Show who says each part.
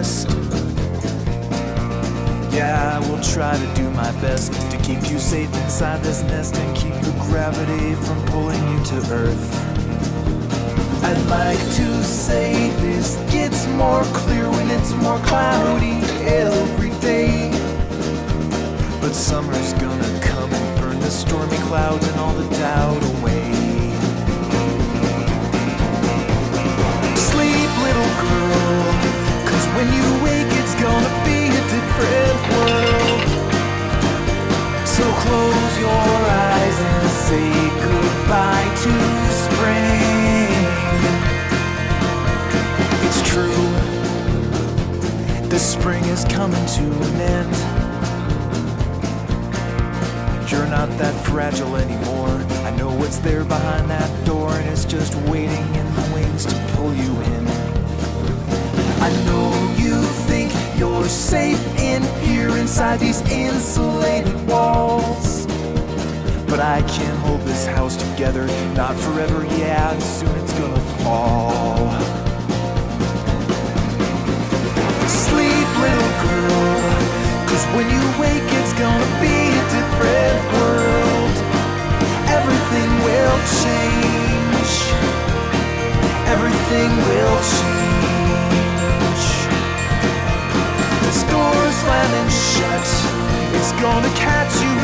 Speaker 1: rest. Yeah, I will try to do my best to keep you safe inside this nest and keep your gravity from pulling you to earth. I'd like to say this gets more clear when it's more cloudy every day, but summer's gonna come and burn the stormy clouds and all the doubt away. Sleep, little girl, 'cause when you wake it's gonna be a different world. So close your eyes and say goodbye to spring. It's true, the spring is coming to an end. You're not that fragile anymore. I know what's there behind that door, and it's just waiting in the wings to pull you in. I know you think you're safe in here inside these insulated walls, but I can't hold this house together, not forever, yeah, soon it's gonna fall. Sleep, little girl, 'cause when you wake it's gonna be a different world. Everything will change. Everything will change. The door's slamming shut. It's gonna catch you